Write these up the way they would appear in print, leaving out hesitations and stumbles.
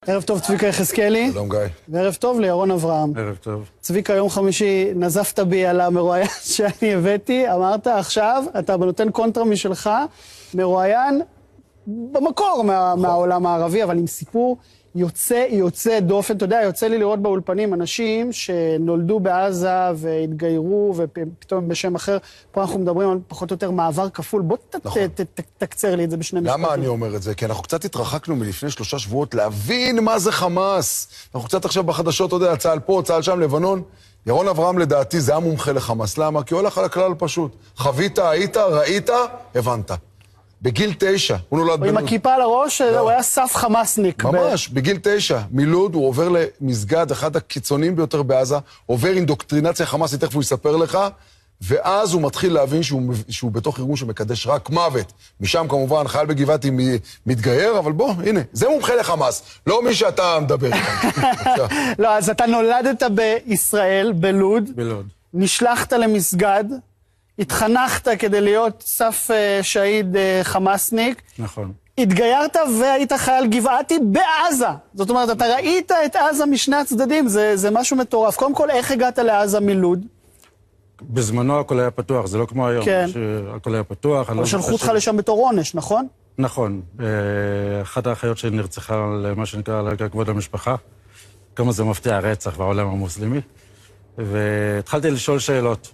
ערב טוב, צביקה יחזקאלי. שלום גיא. וערב טוב לירון אברהם. ערב טוב. צביקה, יום חמישי נזפת בי על המרואיין שאני הבאתי, אמרת עכשיו, אתה נותן קונטרה משלך, מרואיין במקור מהעולם הערבי, אבל עם סיפור יוצא דופן. אתה יודע, יוצא לי לראות באולפנים אנשים שנולדו בעזה והתגיירו ופתאום בשם אחר. פה אנחנו מדברים על פחות או יותר מעבר כפול. בוא תקצר לי את זה בשני משפטים. למה אני אומר את זה? כי אנחנו קצת התרחקנו מלפני 3 שבועות להבין מה זה חמאס. אנחנו קצת עכשיו בחדשות, אתה יודע, צהל פה, צהל שם, לבנון. ירון אברהם לדעתי זה המומחה לחמאס. למה? כי הוא הולך על הכלל פשוט. חווית, היית, ראית, הבנת. בגיל 9, הוא נולד בלוד. עם הכיפה על הראש, הוא היה סף חמאסניק. ממש, בגיל 9, מלוד הוא עובר למסגד, אחד הקיצוניים ביותר בעזה, עובר אינדוקטרינציה חמאסית, תכף הוא יספר לך, ואז הוא מתחיל להבין שהוא בתוך ארגון שמקדש רק מוות. משם כמובן חייל בגבעתי מתגייר, אבל בוא, הנה, זה מומחה לחמאס, לא מי שאתה מדבר איתם. לא, אז אתה נולדת בישראל, בלוד. בלוד. נשלחת למסגד. התחנכת כדי להיות סף שהיד חמאסניק. נכון. התגיירת והיית חייל גבעתי בעזה. זאת אומרת, אתה ראית את עזה משני הצדדים, זה משהו מטורף. קודם כל, איך הגעת לעזה מלוד? בזמנו הכל היה פתוח, זה לא כמו היום. כן. הכל היה פתוח. אבל שלחו אותך לשם בתור עונש, נכון? נכון. אחת האחיות שלי נרצחה על מה שנקרא על רקע כבוד המשפחה. כמה זה מפתיע הרצח בעולם המוסלמי. והתחלתי לשאול שאלות.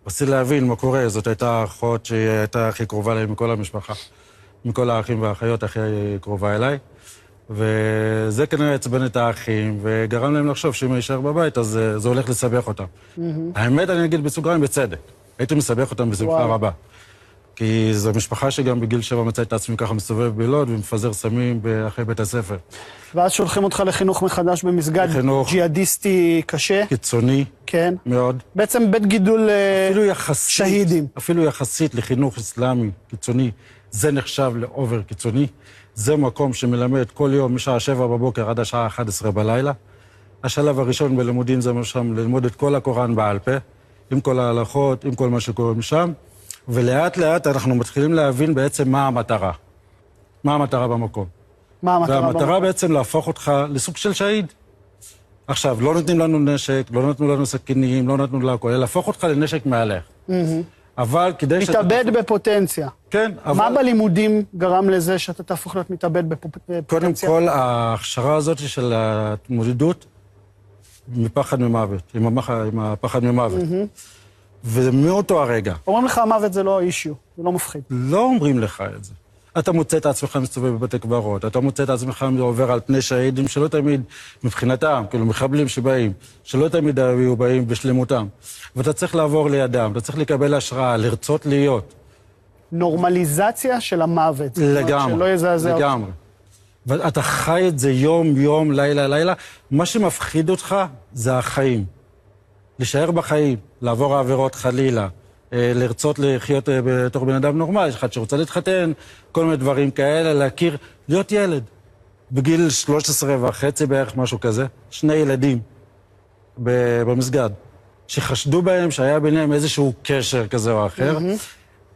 רציתי להבין מה קורה, זאת הייתה האחות שהיא הייתה הכי קרובה אליי מכל המשפחה. מכל האחים והאחיות הכי קרובה אליי. וזה כנראה עצבן את האחים, וגרם להם לחשוב שאם אני אשאר בבית, אז זה הולך לסבך אותם. האמת, אני אגיד בסוגריים בצדק. הייתי מסבך אותם בשמחה רבה. כי זו משפחה שגם בגיל 7 מצא את עצמי ככה מסתובב בלוד ומפזר סמים אחרי בית הספר. ואז שולחים אותך לחינוך מחדש במסגד ג'יהאדיסטי קשה. קיצוני. כן. מאוד. בעצם בית גידול שהידים. אפילו יחסית לחינוך אסלאמי קיצוני, זה נחשב לאובר קיצוני. זה מקום שמלמד כל יום משעה 7 בבוקר עד השעה 11 בלילה. השלב הראשון בלימודים זה שם ללמוד את כל הקוראן בעל פה, עם כל ההלכות, עם כל מה שקורה משם. ולאט לאט אנחנו מתחילים להבין בעצם מה המטרה. מה המטרה במקום. מה המטרה במקום? והמטרה בעצם להפוך אותך לסוג של שהיד. עכשיו, לא נותנים לנו נשק, לא נתנו לנו סכינים, לא נתנו לנו הכל, להפוך אותך לנשק מהלך. אבל כדי שאתה... מתאבד בפוטנציה. כן, אבל... מה בלימודים גרם לזה שאתה תהפוך להיות מתאבד בפוטנציה? קודם כל, ההכשרה הזאת של ההתמודדות מפחד ממוות, עם הפחד ממוות. ומאותו הרגע... אומרים לך, המוות זה לא אישיו, זה לא מפחיד. לא אומרים לך את זה. אתה מוצא את עצמך מסתובב בבתי קברות, אתה מוצא את עצמך עובר על פני שהידים שלא תמיד, מבחינתם, כאילו מחבלים שבאים, שלא תמיד היו באים בשלמותם. ואתה צריך לעבור לידם, אתה צריך לקבל השראה, לרצות להיות. נורמליזציה של המוות. לגמרי, שלא יזעזע אותך. לגמרי. ואתה חי את זה יום, לילה. מה שמפחיד אותך זה החיים. להישאר בחיים, לעבור העבירות חלילה, לרצות לחיות בתור בן אדם נורמלי, אחד שרוצה להתחתן, כל מיני דברים כאלה, להכיר, להיות ילד. בגיל 13.5 בערך, משהו כזה, 2 ילדים במסגד, שחשדו בהם שהיה ביניהם איזשהו קשר כזה או אחר.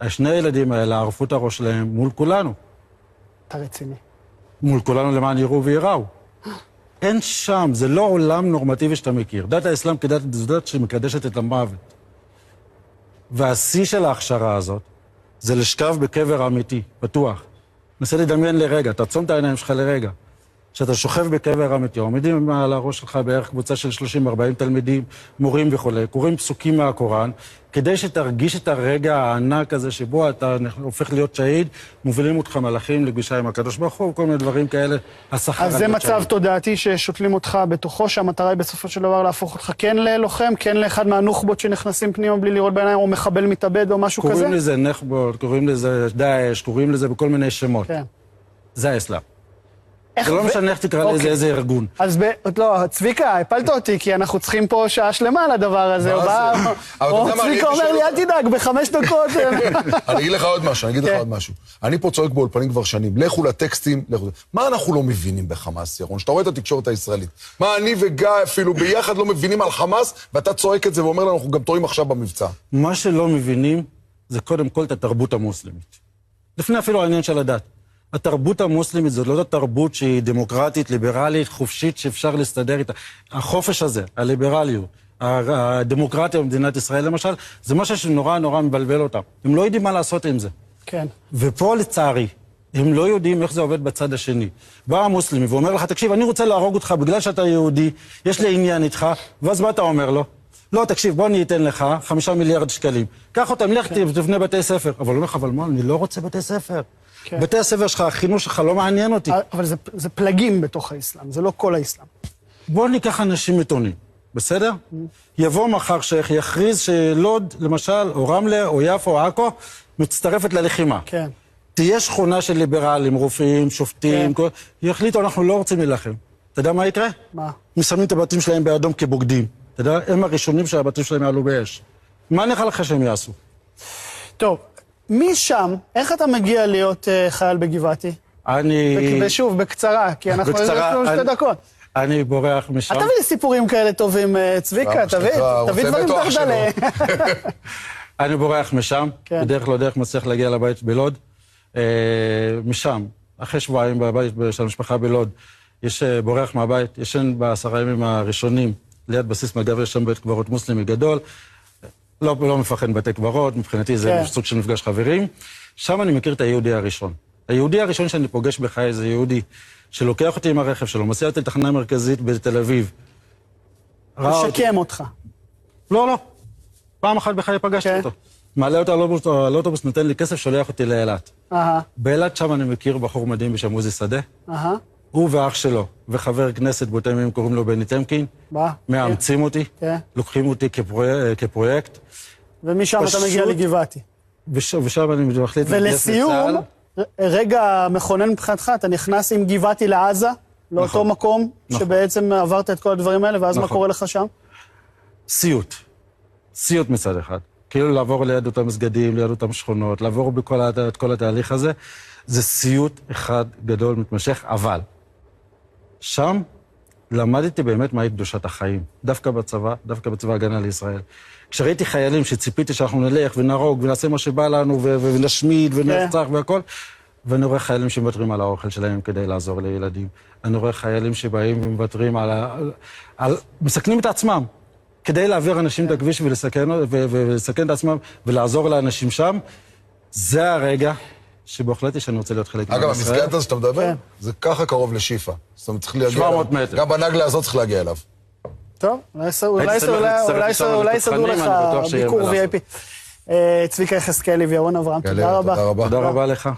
השני הילדים האלה ערפו את הראש שלהם מול כולנו. אתה רציני. מול כולנו למען יראו ויראו. אין שם, זה לא עולם נורמטיבי שאתה מכיר. דת האסלאם כדת דת שמקדשת את המוות. והשיא של ההכשרה הזאת זה לשכב בקבר אמיתי, פתוח. נסה לדמיין לרגע, תעצום את העיניים שלך לרגע. שאתה שוכב בקבר אמיתי, עומדים על הראש שלך בערך קבוצה של 30-40 תלמידים, מורים וכו', קוראים פסוקים מהקוראן, כדי שתרגיש את הרגע הענק הזה שבו אתה הופך להיות שהיד, מובילים אותך מלאכים לפגישה עם הקדוש ברוך הוא, כל מיני דברים כאלה, השכר. אז זה מצב תודעתי ששותלים אותך בתוכו, שהמטרה היא בסופו של דבר להפוך אותך כן ללוחם, כן לאחד מהנוח'בות שנכנסים פנימה בלי לראות בעיניים, או מחבל מתאבד או משהו כזה? קוראים לזה נוח'בות, קוראים לזה דאעש, קוראים לזה בכל מיני שמות. כן. זה האסלאם. זה לא משנה איך תקרא לזה איזה ארגון. אז לא, צביקה, הפלת אותי, כי אנחנו צריכים פה שעה שלמה לדבר הזה. או צביקה אומר לי, אל תדאג, ב5 דקות. אני אגיד לך עוד משהו, אני פה צועק באולפנים כבר שנים, לכו לטקסטים, מה אנחנו לא מבינים בחמאס, ירון? שאתה רואה את התקשורת הישראלית. מה אני וגיא אפילו ביחד לא מבינים על חמאס, ואתה צועק את זה ואומר לנו, אנחנו גם טועים עכשיו במבצע. מה שלא מבינים, זה קודם כל את התרבות המוסלמית. לפני אפילו העניין של הדת. התרבות המוסלמית זאת לא תרבות שהיא דמוקרטית, ליברלית, חופשית, שאפשר להסתדר איתה. החופש הזה, הליברליות, הדמוקרטיה במדינת ישראל למשל, זה משהו שנורא נורא מבלבל אותם. הם לא יודעים מה לעשות עם זה. כן. ופה לצערי, הם לא יודעים איך זה עובד בצד השני. בא המוסלמי ואומר לך, תקשיב, אני רוצה להרוג אותך בגלל שאתה יהודי, יש לי עניין איתך, ואז מה אתה אומר לו? לא, תקשיב, בוא אני אתן לך 5 מיליארד שקלים. קח אותם, לך תבנה בתי ספר. אבל הוא אומר לך, אבל מה, אני לא רוצה בתי ספר. כן. בתי הספר שלך, החינוך שלך לא מעניין אותי. אבל זה פלגים בתוך האסלאם, זה לא כל האסלאם. בוא ניקח אנשים מתונים, בסדר? יבוא מחר שייך, יכריז שלוד, למשל, או רמלה, או יפו, או עכו, מצטרפת ללחימה. כן. תהיה שכונה של ליברלים, רופאים, שופטים, כן. יחליטו, אנחנו לא רוצים להילחם. אתה יודע מה יקרה? מה? מסמנים את הבתים שלהם באדום כבוגדים. אתה יודע, הם הראשונים שהבתים שלהם יעלו באש. מה נראה לך שהם יעשו? טוב, משם, איך אתה מגיע להיות חייל בגבעתי? ושוב, בקצרה, כי אנחנו יש לנו 2 דקות. אני בורח משם. תביא לי סיפורים כאלה טובים, צביקה, תביא דברים דרדלה. אני בורח משם, בדרך לא דרך מצליח להגיע לבית בלוד. משם, אחרי שבועיים בבית של המשפחה בלוד, יש בורח מהבית, ישן ב10 ימים הראשונים, ליד בסיס מג"ב, יש שם בית קברות מוסלמי גדול, לא מפחד בתי קברות, מבחינתי זה סוג של מפגש חברים. שם אני מכיר את היהודי הראשון. היהודי הראשון שאני פוגש בחיי זה יהודי שלוקח אותי עם הרכב שלו, מסיע אותי לתחנה מרכזית בתל אביב. משקם אותך. לא. פעם אחת בחיי פגשתי אותו. מעלה אותו על אוטובוס, נותן לי כסף, שולח אותי לאילת. באילת שם אני מכיר בחור מדהים בשם עוזי שדה. הוא ואח שלו, וחבר כנסת באותם ימים קוראים לו בני טמקין. מאמצים אותי, לוקחים אותי כפרויקט. ומשם אתה מגיע לגבעתי. ושם אני מחליט... ולסיום, רגע מכונן מבחינתך, אתה נכנס עם גבעתי לעזה, לאותו מקום שבעצם עברת את כל הדברים האלה, ואז מה קורה לך שם? סיוט. סיוט מצד אחד. כאילו לעבור ליד אותם מסגדים, ליד אותם שכונות, לעבור את כל התהליך הזה, זה סיוט אחד גדול מתמשך, אבל שם למדתי באמת מהי קדושת החיים, דווקא בצבא הגנה לישראל. כשראיתי חיילים שציפיתי שאנחנו נלך ונרוג ונעשה מה שבא לנו ונשמיד ונרצח והכל, ואני רואה חיילים שמוותרים על האוכל שלהם כדי לעזור לילדים. אני רואה חיילים שבאים ומוותרים מסכנים את עצמם. כדי להעביר אנשים את הכביש ולסכן את עצמם ולעזור לאנשים שם, זה הרגע שבהחלט שאני רוצה להיות חלק אגב, המסגרת הזה שאתה מדבר, זה ככה קרוב לשיפה. זאת אומרת, צריך להגיע... 700 מטר. גם בנגלה הזאת צריך להגיע אליו. טוב, אולי יסדרו לך ביקור VIP. צביקה יחזקאלי וירון אברהם, תודה רבה. תודה רבה לך.